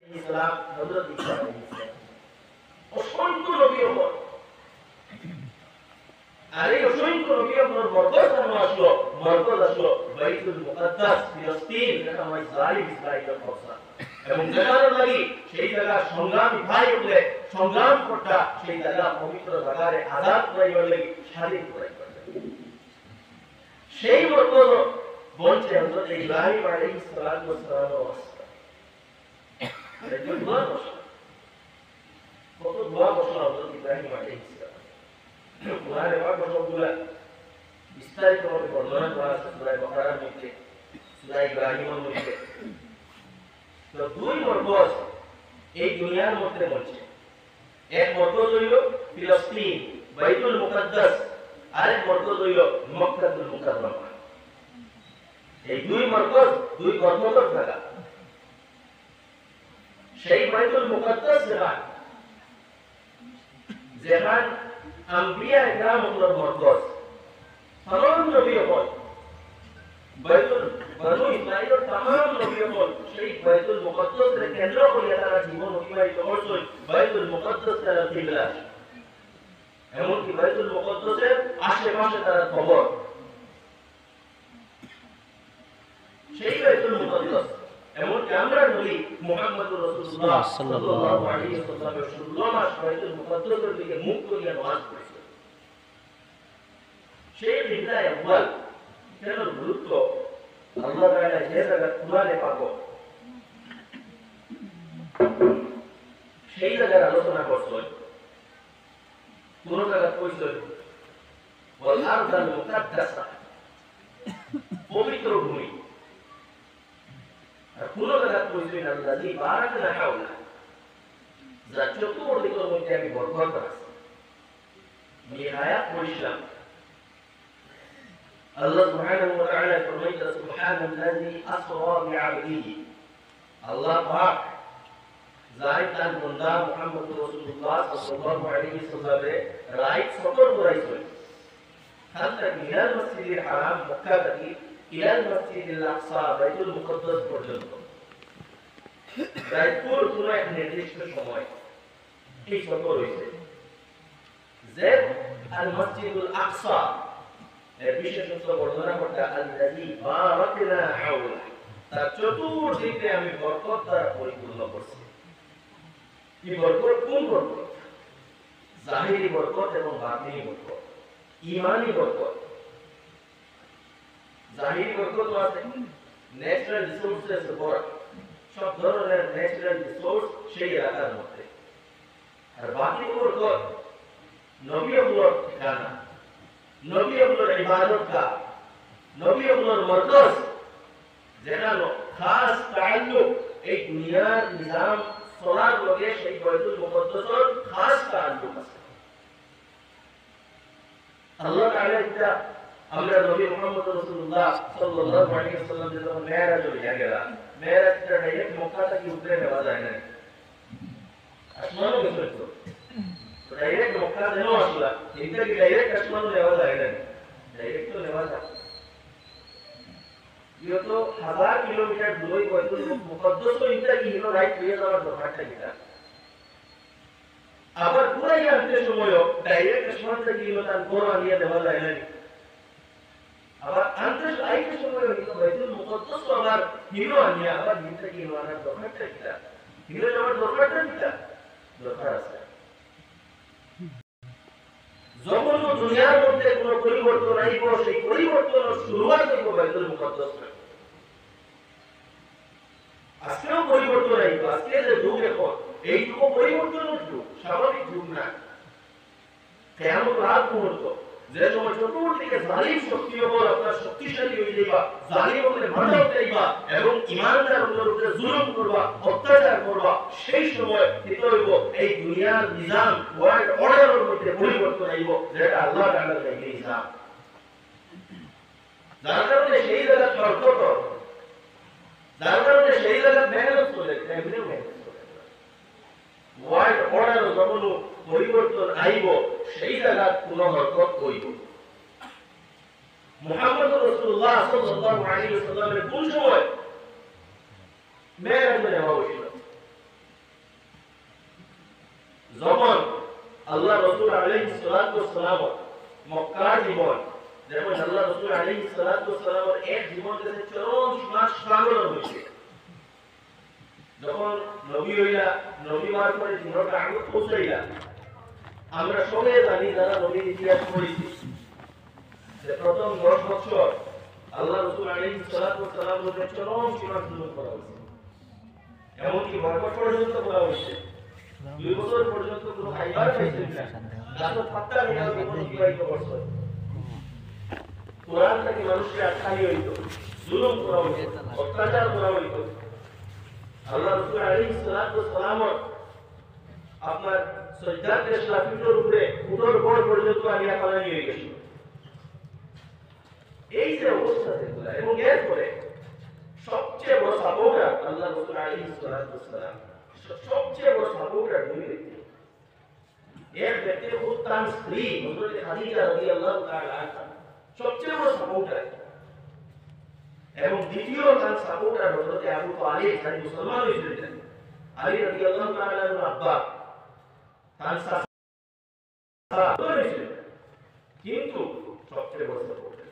ইসলাম হযরত ঈসা আলাইহিস সালাম অসংখ্য নবী ওপর আর এই অসংখ্য নবী ওপর বরকত আসলো বাইতুল মুকাদ্দাস ফিলিস্তিন যেটা আমরা ইসরায়েলের কবজা এবং যেখানে লাগি সেই জায়গা সংগ্রামী ভাই বলে সংগ্রাম করতা সেই জায়গা পবিত্র জায়গায় আযাদ করাইবার লাগি স্বাধীন করাইবার সেই বরকত বলছে হযরত ইব্রাহিম আলাইহিস সালাতু ওয়াস সালাম এটা দোয়া বসা কত দোয়া বসা হযরত ইব্রাহিম আলাইহিস সালাম কোরআনে পাক সবগুলা বিস্তারিতভাবে বর্ণনা করা আছে সূরা বাকারার মধ্যে সূরা ইব্রাহিমের মধ্যে তো দুই বরকত এই দুনিয়ার মধ্যে বলছে এক বরকত হইল ফিলিস্তিন বাইতুল মুকাদ্দাস আরেক বরকত হইল মক্কাতুল মুকাররমা এই দুই বরকত দুই বরকতের জায়গা সেই বাইতুল মুকাদ্দাস যেখান আম্বিয়া ইকরামুল্লাহ বরকত तमाम नबियों को बैतुल बनु इस्माइल और तमाम नबियों को সেই বাইতুল মুকাদ্দাস রে কেন্দ্র করে তারা জীবন অতিবাহিত করছেন বাইতুল মুকাদ্দাস তারা কিবলা এমন কি বাইতুল মুকাদ্দাসের আশেপাশে তারা কবর সেই বাইতুল মুকাদ্দাস এমন কি আমরা বলি মুহাম্মদুর রাসূলুল্লাহ সাল্লাল্লাহু আলাইহি ওয়াসাল্লাম 16 মাস বাইতুল মুকাদ্দাসের দিকে মুখ করিয়া নামাজ পড়েছেন সেই বিদায় আউয়াল কেন গুরুত্ব আল্লাহ তাআলা যে জায়গা কুরআনে পাক সেই জায়গার আলোচনা করছেন কোন জায়গা কইছেন ওয়াল আরদাল মুকাদ্দাসা পবিত্র ভূমি আর কোন জায়গা কইছেন আল্লাযী বারাকনা হাওলা যা চতুর্দিকের মধ্যে আমি বরকত আছে এই আয়াত পড়ছিলাম الله سبحانه وتعالى فرميت سبحان الذي أسرى بعبده الله پاک زائد تن بندہ محمد رسول اللہ صلی اللہ علیہ وسلم رائٹ سفر برائی حتى إلى المسجد الحرام مكة إلى المسجد الأقصى بيت المقدس পর্যন্ত রাইপুর পুরো এক নির্দিষ্ট সময় এই সফর হয়েছে যে আল মসজিদুল আকসা এর বিশেষত্ব বর্ণনা করতে আল্লাযী বারাকনা হাওলা তার চতুর্দিকে আমি বরকত দ্বারা পরিপূর্ণ করছি কি বরকত কোন বরকত জাহিরি বরকত এবং বাতিনি বরকত ঈমানি বরকত জাহিরি বরকত আছে ন্যাচারাল রিসোর্সেস উপর সব ধরনের ন্যাচারাল রিসোর্স সেই এলাকার মধ্যে আর বাতিনি বরকত নবীগুলোর ঠিকানা নবীগুলোর ইবাদত কা নবীগুলোর মরকজ যেখানে খাস তাআল্লুক এই দুনিয়ার নিজাম সোলার লগে সেই বাইতুল মুকাদ্দাসের খাস তাআল্লুক আছে আল্লাহ তাআলা এটা আমরা নবী মুহাম্মদ রাসূলুল্লাহ সাল্লাল্লাহু আলাইহি ওয়াসাল্লাম যখন মেরাজ হয়ে গেল মেরাজটা ডাইরেক্ট মক্কা থেকে উপরে নেওয়া যায় না আসমানে গেছে তো ডাইরেক্ট মক্কা যেন আসলা এটা কি ডাইরেক্ট আসমানে নেওয়া যায় না ডাইরেক্ট তো নেওয়া যায় ये तो 1000 কিলোমিটার দূরে বাইতুল মুকাদ্দাস তো এটা কি হলো রাইট হয়ে যাওয়ার দরকারটা কিটা আবার পুরাই আনতে সময় ডাইরেক্ট আসমান থেকে গিয়ে তার কোরআন নিয়ে দেওয়া যায় না আবার আনতে আইতে সময় হলো বাইতুল মুকাদ্দাস তো আবার হিরো আনিয়া আবার নিতে গিয়ে আনার দরকারটা কিটা হিরো যাওয়ার দরকারটা কিটা দরকার আছে যখন দুনিয়ার মধ্যে কোনো পরিবর্তন আইব সেই পরিবর্তনের শুরুয়াত হইব বাইতুল মুকাদ্দাস আজকেও পরিবর্তন আইব আজকে যে যুগ এখন এইটুকু পরিবর্তনের যুগ স্বাভাবিক যুগ না কেমন রাত মুহূর্ত যে সময় চতুর্দিকে জালিম শক্তি উপর আপনার শক্তিশালী হয়ে যাইবা জালিম উপরে মাথা উঠাইবা এবং ইমানদার উপরে জুলুম করবা অত্যাচার করবা সেই সময় কি হইব এই দুনিয়ার নিজাম ওয়ার্ল্ড অর্ডারের মধ্যে পরিবর্তন আইব যেটা আল্লাহ তাআলার দেওয়া নিজাম যার কারণে সেই জায়গা সরকত যার কারণে সেই জায়গা মেহনত চলে এমনি মেহনত চলে ওয়ার্ল্ড অর্ডার যখন পরিবর্তন আইব সেই জায়গা কোন হরকত হইব মুহাম্মদ রাসূলুল্লাহ সাল্লাল্লাহু আলাইহি ওয়াসাল্লামের কোন সময় মেরাজে নেওয়া হয়েছিল যখন আল্লাহ রাসূল আলাইহিস সালাতু ওয়াস সালাম মক্কার জীবন যেমন আল্লাহ রাসূল আলাইহিস সালাতু ওয়াস সালামের এক জীবন থেকে চরম সাঙ্গল হয়েছে যখন নবী হইলা নবী হওয়ার পরে জীবনটা আগে পৌঁছাইলা আমরা সবাই জানি যারা নবীর ইতিহাস পড়েছি যে প্রথম 10 বছর আল্লাহ রাসূল আলাইহিস সালাতু ওয়াস সালামের উপরে চরম জুলুম করা হয়েছে এমনকি বরকত পর্যন্ত করা হয়েছে 2 বছর পর্যন্ত কোনো খাইবার পাইছেন না গাছ পাতা নিয়ে জীবন অতিবাহিত করছে কোরআন থেকে মানুষকে আটকানি হইতো জুলুম করা হইতো অত্যাচার করা হইতো আল্লাহ রাসূল আলাইহিস সালাতু ওয়াস সালাম আপনার সজ্জাতে শাফিউর উপরে উঠোর বড় পর্যন্ত আনিয়া পালানি হয়ে গেছিল এই যে অবস্থা দেখলা এবং এরপরে সবচেয়ে বড় সাপোর্টার আল্লাহ রাসূল আলাইহিস সালাতু ওয়াস সালাম সবচেয়ে বড় সাপোর্টার দুই ব্যক্তি এক ব্যক্তি খুদ তার স্ত্রী হযরত খাদিজা রাদিয়াল্লাহু তাআলা আনহা সবচেয়ে বড় সাপোর্টার এবং দ্বিতীয় তার সাপোর্টার হযরত আবু তালিব যিনি মুসলমান হয়েছিলেন আলী রাদিয়াল্লাহু তাআলা এর আব্বা তার সাহাবা হয়েছিলেন কিন্তু সবচেয়ে বড় সাপোর্টার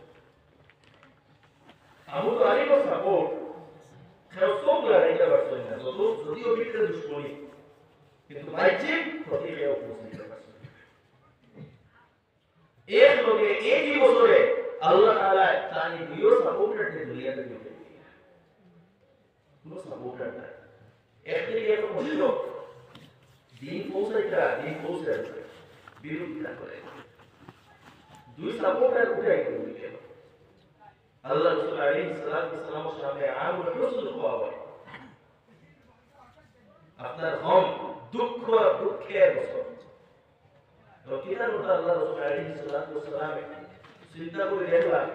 আবু তালিবের সাপোর্ট খেলসব লড়াইটা করছেন না যদিও ভিতরে দুশ্মনী কিন্তু বাহ্যিক প্রতিক্রিয়া উপস্থিত করছে এর লগে একই বছরে আল্লাহ তাআলা তার দুইও সাপোর্টারকে দুনিয়াতে দিয়েছে কোনো সাপোর্টার নাই একদিকে তো বলল দিন পৌঁছাইতা বিরোধিতা করে দুই সাপোর্টার উঠাই করে আল্লাহ রাসূল আলাইহিস সালাতু ওয়াস সালামের সামনে আমুল হুজুর পাওয়া আপনার হম দুঃখের বছর রকিনার মতো আল্লাহ রাসূল আলাইহিস সালাতু ওয়াস সালাম চিন্তা করে দেখলাম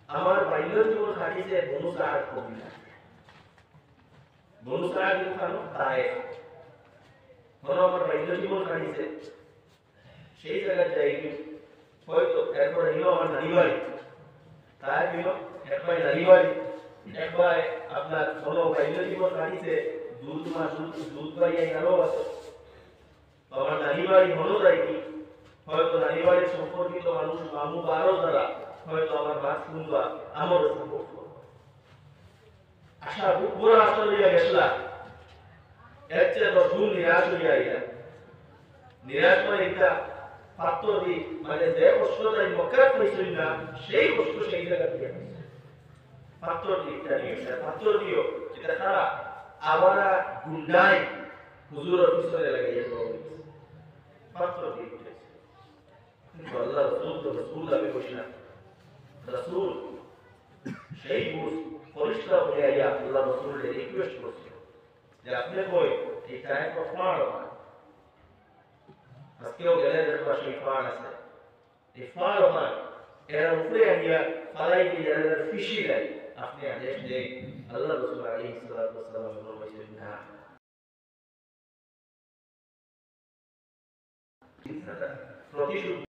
আমার বাইরে জীবন কাটিয়েছে বনু সাদ কবিলা বনু সাদ খানো তায়ে আমার বাইরে জীবন কাটিয়েছে সেই জায়গায় যাই হয়তো এরপরে হলো আমার নানি বাড়ি তাই হলো একবার নানি বাড়ি একবার আপনার কোনো বাইরে জীবন কাটিয়েছে দুধ পাইয়া আরো আছে আমার নানি বাড়ি হলো যাই কি হয়তো নানি বাড়ির সম্পর্কিত মানুষ মামু বারো দ্বারা হয়তো আমার বাদ শুনবা আমারও সম্পর্ক আশা পুরো আশা লইয়া গেছিলাম এর চেয়ে 10 গুণ নিরাশ হইয়া আইলা নিরাশ হয়ে এটা পাত্র দি মানে যে কষ্টটাই মক্কা কইছিল না সেই কষ্ট সেই জায়গা থেকে পাত্র দি এটা নিয়ে পাত্র দিও যেটা খারাপ আবার গুন্ডাই হুজুরের পিছনে লাগাইয়া পাত্র দি আল্লাহ রাসূল আমি বসলাম রাসূল সেই পরিষ্কার হয়ে আইয়া আল্লাহ রাসূলকে রিকোয়েস্ট করছে যে আপনি কই এই টাইম অফ ফাড় আজকেও গেলের পাশে ফাড় আছে এই ফাড় হয় এর উপরে আইয়া ফালাই দিয়ে এর ফিশি দেয় আপনি আদেশ দেন আল্লাহ রাসূল আলাইহিস সালাতু ওয়াস সালাম বলেছেন না প্রতিশোধ